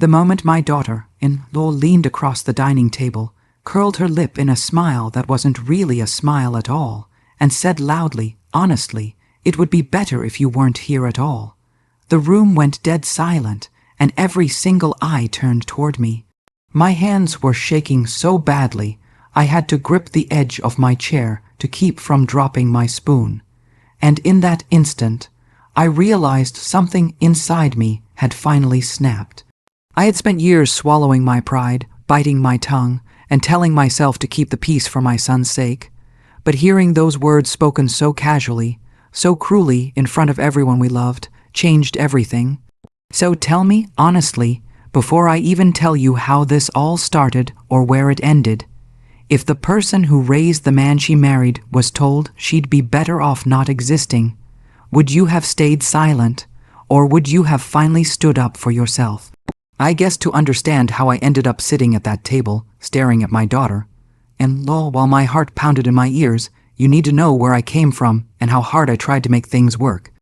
The moment my daughter-in-law leaned across the dining table, curled her lip in a smile that wasn't really a smile at all, and said loudly, honestly, "It would be better if you weren't here at all." The room went dead silent, and every single eye turned toward me. My hands were shaking so badly, I had to grip the edge of my chair to keep from dropping my spoon. And in that instant, I realized something inside me had finally snapped. I had spent years swallowing my pride, biting my tongue, and telling myself to keep the peace for my son's sake. But hearing those words spoken so casually, so cruelly in front of everyone we loved, changed everything. So tell me, honestly, before I even tell you how this all started or where it ended, if the person who raised the man she married was told she'd be better off not existing, would you have stayed silent, or would you have finally stood up for yourself? I guess to understand how I ended up sitting at that table, staring at my daughter-in-law while my heart pounded in my ears, you need to know where I came from and how hard I tried to make things work.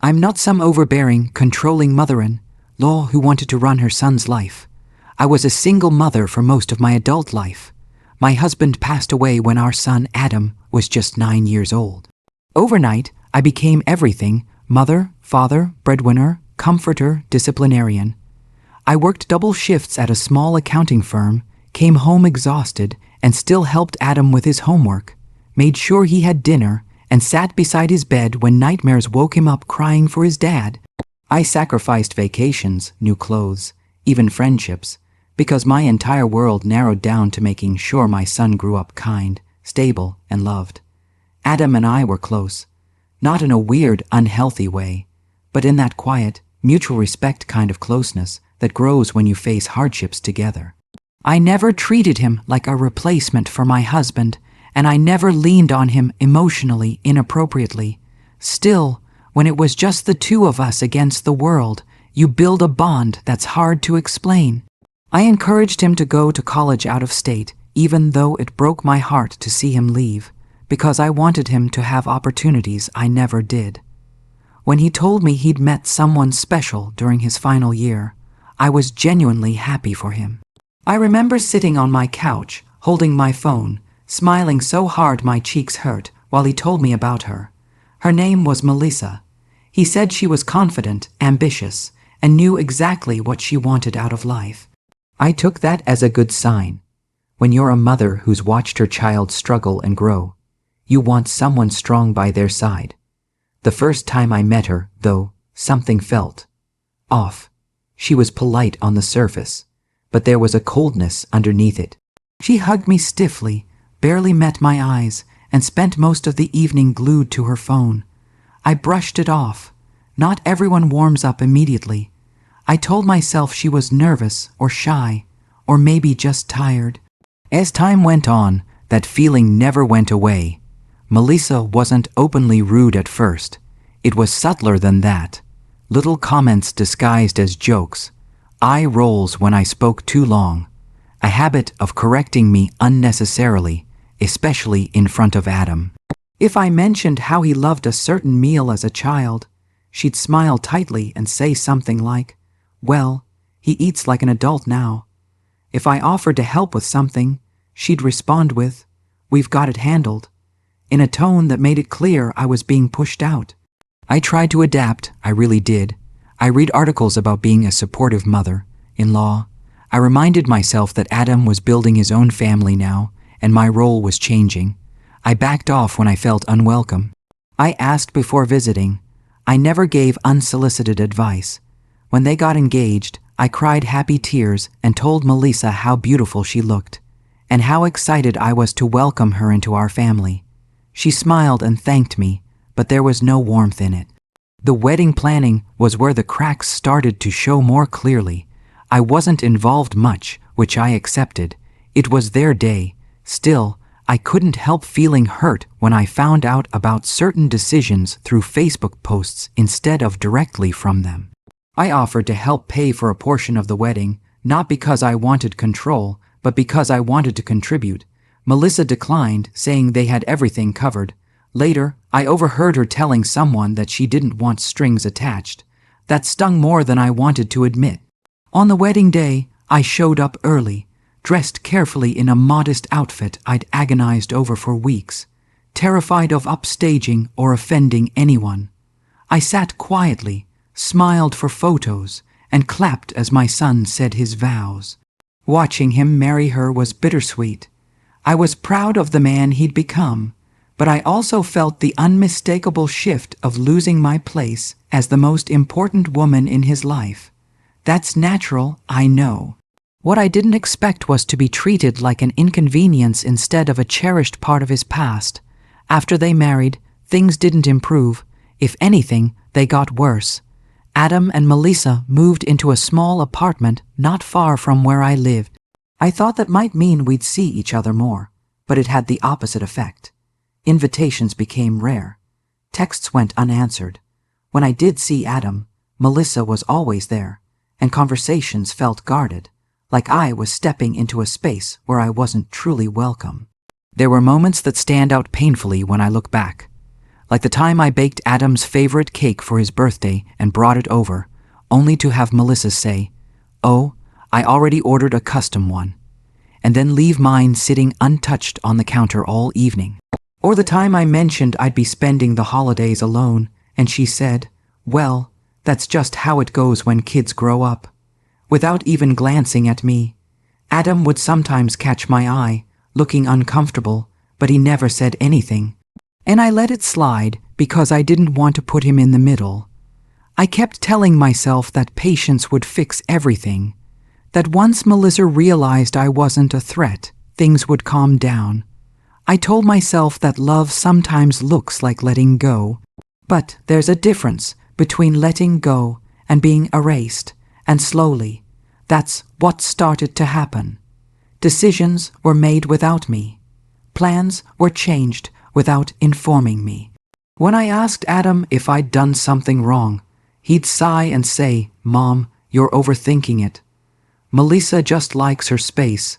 I'm not some overbearing, controlling mother-in-law who wanted to run her son's life. I was a single mother for most of my adult life. My husband passed away when our son Adam was just 9 years old. Overnight, I became everything: mother, father, breadwinner, comforter, disciplinarian. I worked double shifts at a small accounting firm, came home exhausted, and still helped Adam with his homework, made sure he had dinner, and sat beside his bed when nightmares woke him up crying for his dad. I sacrificed vacations, new clothes, even friendships, because my entire world narrowed down to making sure my son grew up kind, stable, and loved. Adam and I were close, not in a weird, unhealthy way, but in that quiet, mutual respect kind of closeness that grows when you face hardships together. I never treated him like a replacement for my husband, and I never leaned on him emotionally inappropriately. Still, when it was just the two of us against the world, you build a bond that's hard to explain. I encouraged him to go to college out of state, even though it broke my heart to see him leave, because I wanted him to have opportunities I never did. When he told me he'd met someone special during his final year, I was genuinely happy for him. I remember sitting on my couch, holding my phone, smiling so hard my cheeks hurt while he told me about her. Her name was Melissa. He said she was confident, ambitious, and knew exactly what she wanted out of life. I took that as a good sign. When you're a mother who's watched her child struggle and grow, you want someone strong by their side. The first time I met her, though, something felt off. She was polite on the surface, but there was a coldness underneath it. She hugged me stiffly, barely met my eyes, and spent most of the evening glued to her phone. I brushed it off. Not everyone warms up immediately. I told myself she was nervous or shy, or maybe just tired. As time went on, that feeling never went away. Melissa wasn't openly rude at first. It was subtler than that. Little comments disguised as jokes, eye rolls when I spoke too long, a habit of correcting me unnecessarily, especially in front of Adam. If I mentioned how he loved a certain meal as a child, she'd smile tightly and say something like, "Well, he eats like an adult now." If I offered to help with something, she'd respond with, "We've got it handled," in a tone that made it clear I was being pushed out. I tried to adapt, I really did. I read articles about being a supportive mother-in-law. I reminded myself that Adam was building his own family now, and my role was changing. I backed off when I felt unwelcome. I asked before visiting. I never gave unsolicited advice. When they got engaged, I cried happy tears and told Melissa how beautiful she looked, and how excited I was to welcome her into our family. She smiled and thanked me, but there was no warmth in it. The wedding planning was where the cracks started to show more clearly. I wasn't involved much, which I accepted. It was their day. Still, I couldn't help feeling hurt when I found out about certain decisions through Facebook posts instead of directly from them. I offered to help pay for a portion of the wedding, not because I wanted control, but because I wanted to contribute. Melissa declined, saying they had everything covered. Later, I overheard her telling someone that she didn't want strings attached. That stung more than I wanted to admit. On the wedding day, I showed up early, dressed carefully in a modest outfit I'd agonized over for weeks, terrified of upstaging or offending anyone. I sat quietly, smiled for photos, and clapped as my son said his vows. Watching him marry her was bittersweet. I was proud of the man he'd become, but I also felt the unmistakable shift of losing my place as the most important woman in his life. That's natural, I know. What I didn't expect was to be treated like an inconvenience instead of a cherished part of his past. After they married, things didn't improve. If anything, they got worse. Adam and Melissa moved into a small apartment not far from where I lived. I thought that might mean we'd see each other more, but it had the opposite effect. Invitations became rare. Texts went unanswered. When I did see Adam, Melissa was always there, and conversations felt guarded, like I was stepping into a space where I wasn't truly welcome. There were moments that stand out painfully when I look back, like the time I baked Adam's favorite cake for his birthday and brought it over, only to have Melissa say, "Oh, I already ordered a custom one," and then leave mine sitting untouched on the counter all evening. Or the time I mentioned I'd be spending the holidays alone, and she said, "Well, that's just how it goes when kids grow up." Without even glancing at me. Adam would sometimes catch my eye, looking uncomfortable, but he never said anything. And I let it slide because I didn't want to put him in the middle. I kept telling myself that patience would fix everything, that once Melissa realized I wasn't a threat, things would calm down. I told myself that love sometimes looks like letting go, but there's a difference between letting go and being erased, and slowly, that's what started to happen. Decisions were made without me. Plans were changed without informing me. When I asked Adam if I'd done something wrong, he'd sigh and say, "Mom, you're overthinking it. Melissa just likes her space."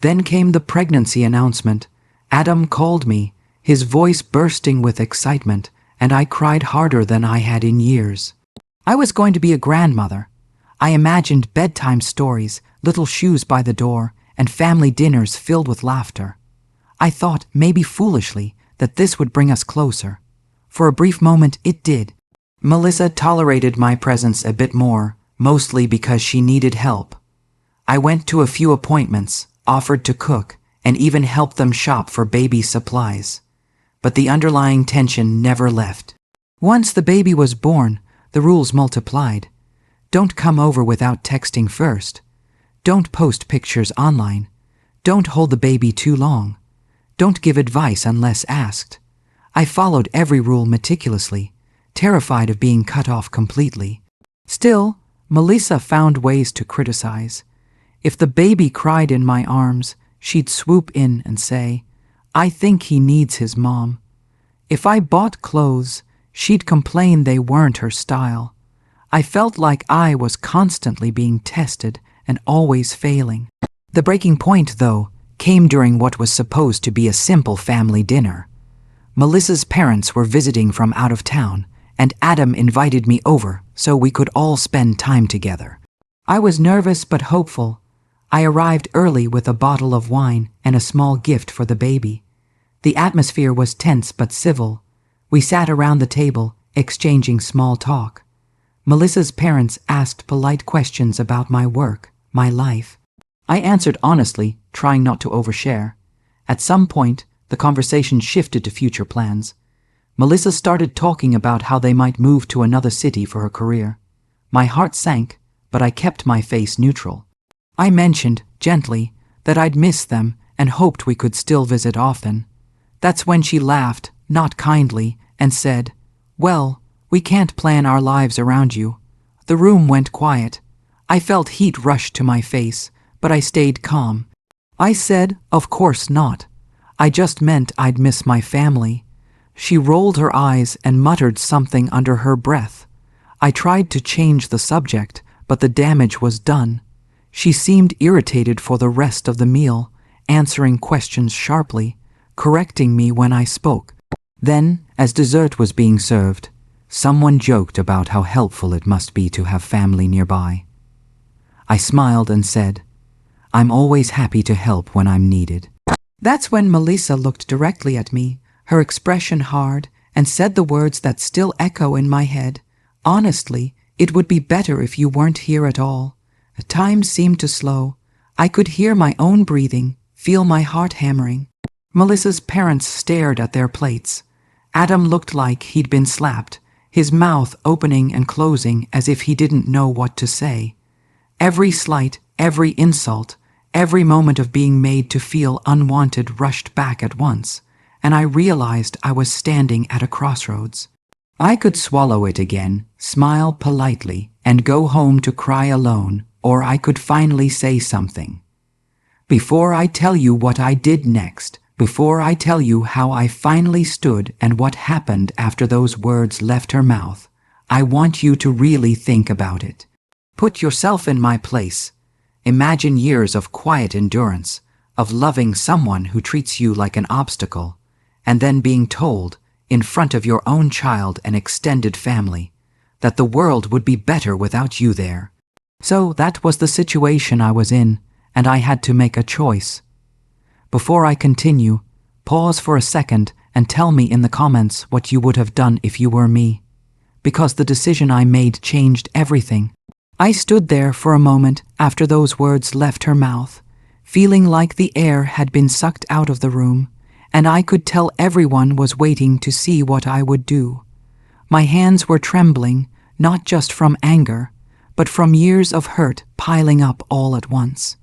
Then came the pregnancy announcement. Adam called me, his voice bursting with excitement, and I cried harder than I had in years. I was going to be a grandmother. I imagined bedtime stories, little shoes by the door, and family dinners filled with laughter. I thought, maybe foolishly, that this would bring us closer. For a brief moment, it did. Melissa tolerated my presence a bit more, mostly because she needed help. I went to a few appointments, offered to cook, and even helped them shop for baby supplies. But the underlying tension never left. Once the baby was born, the rules multiplied. Don't come over without texting first. Don't post pictures online. Don't hold the baby too long. Don't give advice unless asked. I followed every rule meticulously, terrified of being cut off completely. Still, Melissa found ways to criticize. If the baby cried in my arms, she'd swoop in and say, "I think he needs his mom." If I bought clothes, she'd complain they weren't her style. I felt like I was constantly being tested and always failing. The breaking point, though, came during what was supposed to be a simple family dinner. Melissa's parents were visiting from out of town, and Adam invited me over so we could all spend time together. I was nervous but hopeful. I arrived early with a bottle of wine and a small gift for the baby. The atmosphere was tense but civil. We sat around the table, exchanging small talk. Melissa's parents asked polite questions about my work, my life. I answered honestly, trying not to overshare. At some point, the conversation shifted to future plans. Melissa started talking about how they might move to another city for her career. My heart sank, but I kept my face neutral. I mentioned, gently, that I'd miss them and hoped we could still visit often. That's when she laughed, not kindly, and said, "Well, we can't plan our lives around you." The room went quiet. I felt heat rush to my face, but I stayed calm. I said, "Of course not. I just meant I'd miss my family." She rolled her eyes and muttered something under her breath. I tried to change the subject, but the damage was done. She seemed irritated for the rest of the meal, answering questions sharply, correcting me when I spoke. Then, as dessert was being served, someone joked about how helpful it must be to have family nearby. I smiled and said, "I'm always happy to help when I'm needed." That's when Melissa looked directly at me, her expression hard, and said the words that still echo in my head. "Honestly, it would be better if you weren't here at all." Time seemed to slow. I could hear my own breathing, feel my heart hammering. Melissa's parents stared at their plates. Adam looked like he'd been slapped, his mouth opening and closing as if he didn't know what to say. Every slight, every insult, every moment of being made to feel unwanted rushed back at once, and I realized I was standing at a crossroads. I could swallow it again, smile politely, and go home to cry alone, or I could finally say something. Before I tell you what I did next, before I tell you how I finally stood and what happened after those words left her mouth, I want you to really think about it. Put yourself in my place. Imagine years of quiet endurance, of loving someone who treats you like an obstacle, and then being told, in front of your own child and extended family, that the world would be better without you there. So that was the situation I was in, and I had to make a choice. Before I continue, pause for a second and tell me in the comments what you would have done if you were me, because the decision I made changed everything. I stood there for a moment after those words left her mouth, feeling like the air had been sucked out of the room, and I could tell everyone was waiting to see what I would do. My hands were trembling, not just from anger, but from years of hurt piling up all at once.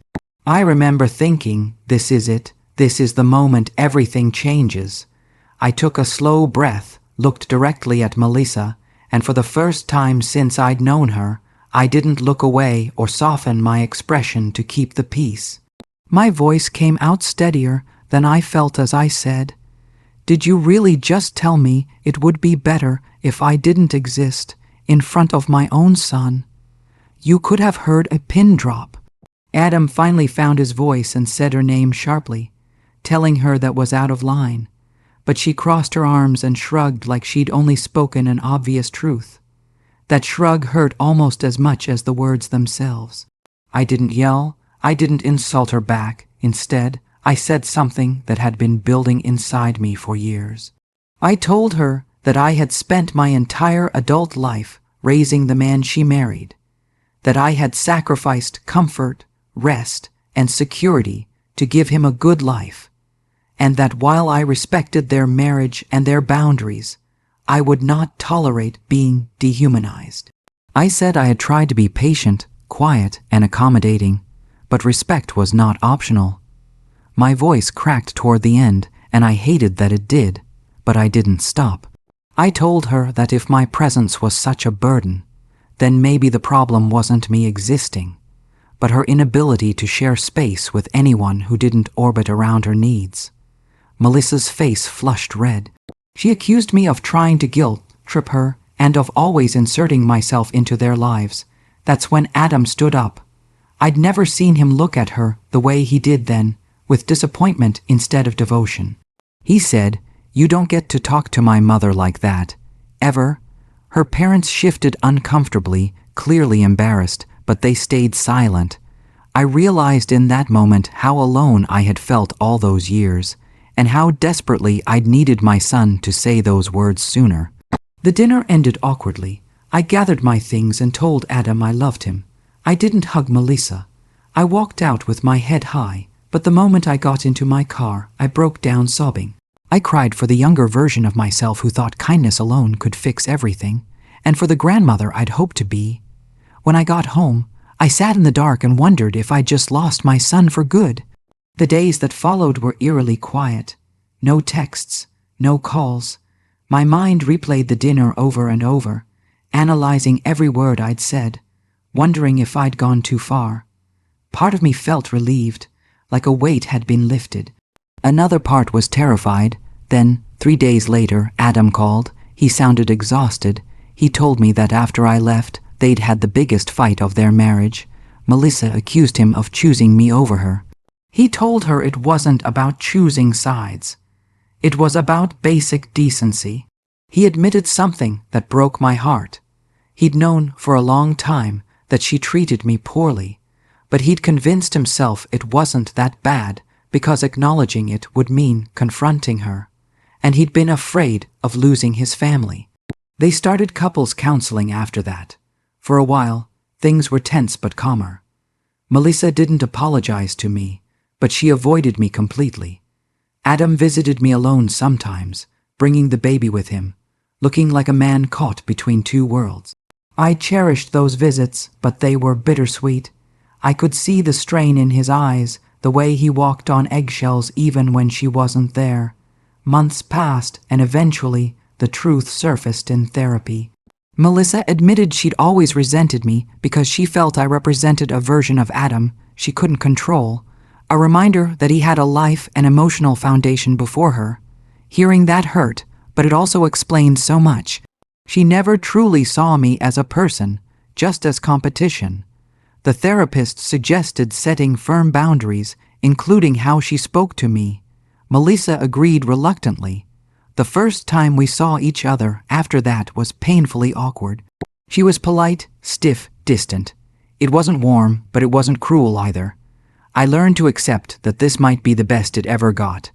I remember thinking, this is it. This is the moment everything changes. I took a slow breath, looked directly at Melissa, and for the first time since I'd known her, I didn't look away or soften my expression to keep the peace. My voice came out steadier than I felt as I said, "Did you really just tell me it would be better if I didn't exist in front of my own son?" You could have heard a pin drop. Adam finally found his voice and said her name sharply, telling her that was out of line, but she crossed her arms and shrugged like she'd only spoken an obvious truth. That shrug hurt almost as much as the words themselves. I didn't yell, I didn't insult her back. Instead, I said something that had been building inside me for years. I told her that I had spent my entire adult life raising the man she married, that I had sacrificed comfort, rest, and security to give him a good life, and that while I respected their marriage and their boundaries, I would not tolerate being dehumanized. I said I had tried to be patient, quiet, and accommodating, but respect was not optional. My voice cracked toward the end, and I hated that it did, but I didn't stop. I told her that if my presence was such a burden, then maybe the problem wasn't me existing, but her inability to share space with anyone who didn't orbit around her needs. Melissa's face flushed red. She accused me of trying to guilt trip her and of always inserting myself into their lives. That's when Adam stood up. I'd never seen him look at her the way he did then, with disappointment instead of devotion. He said, "You don't get to talk to my mother like that. Ever." Her parents shifted uncomfortably, clearly embarrassed, but they stayed silent. I realized in that moment how alone I had felt all those years, and how desperately I'd needed my son to say those words sooner. The dinner ended awkwardly. I gathered my things and told Adam I loved him. I didn't hug Melissa. I walked out with my head high, but the moment I got into my car, I broke down sobbing. I cried for the younger version of myself who thought kindness alone could fix everything, and for the grandmother I'd hoped to be. When I got home, I sat in the dark and wondered if I'd just lost my son for good. The days that followed were eerily quiet. No texts, no calls. My mind replayed the dinner over and over, analyzing every word I'd said, wondering if I'd gone too far. Part of me felt relieved, like a weight had been lifted. Another part was terrified. Then, 3 days later, Adam called. He sounded exhausted. He told me that after I left, they'd had the biggest fight of their marriage. Melissa accused him of choosing me over her. He told her it wasn't about choosing sides. It was about basic decency. He admitted something that broke my heart. He'd known for a long time that she treated me poorly, But he'd convinced himself it wasn't that bad because acknowledging it would mean confronting her. And he'd been afraid of losing his family. They started couples counseling after that. For a while, things were tense but calmer. Melissa didn't apologize to me, but she avoided me completely. Adam visited me alone sometimes, bringing the baby with him, looking like a man caught between two worlds. I cherished those visits, but they were bittersweet. I could see the strain in his eyes, the way he walked on eggshells even when she wasn't there. Months passed, and eventually, the truth surfaced in therapy. Melissa admitted she'd always resented me because she felt I represented a version of Adam she couldn't control, a reminder that he had a life and emotional foundation before her. Hearing that hurt, but it also explained so much. She never truly saw me as a person, just as competition. The therapist suggested setting firm boundaries, including how she spoke to me. Melissa agreed reluctantly. The first time we saw each other after that was painfully awkward. She was polite, stiff, distant. It wasn't warm, but it wasn't cruel either. I learned to accept that this might be the best it ever got.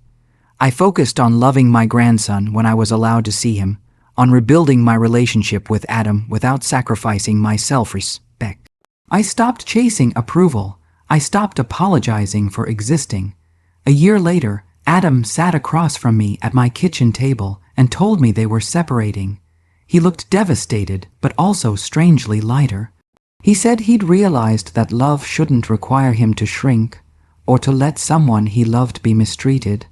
I focused on loving my grandson when I was allowed to see him, on rebuilding my relationship with Adam without sacrificing my self-respect. I stopped chasing approval. I stopped apologizing for existing. A year later, Adam sat across from me at my kitchen table and told me they were separating. He looked devastated, but also strangely lighter. He said he'd realized that love shouldn't require him to shrink or to let someone he loved be mistreated.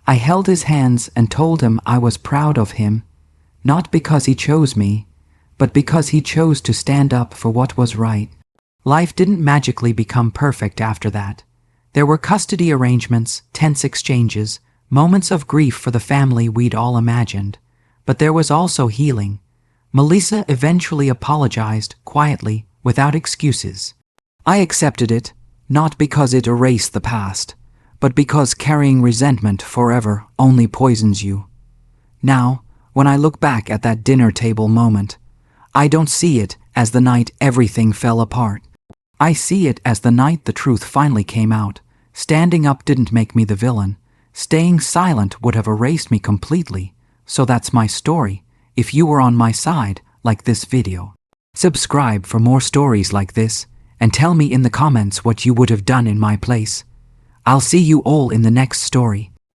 I held his hands and told him I was proud of him, not because he chose me, but because he chose to stand up for what was right. Life didn't magically become perfect after that. There were custody arrangements, tense exchanges, moments of grief for the family we'd all imagined. But there was also healing. Melissa eventually apologized, quietly, without excuses. I accepted it, not because it erased the past, but because carrying resentment forever only poisons you. Now, when I look back at that dinner table moment, I don't see it as the night everything fell apart. I see it as the night the truth finally came out. Standing up didn't make me the villain. Staying silent would have erased me completely. So that's my story. If you were on my side, like this video. Subscribe for more stories like this, and tell me in the comments what you would have done in my place. I'll see you all in the next story.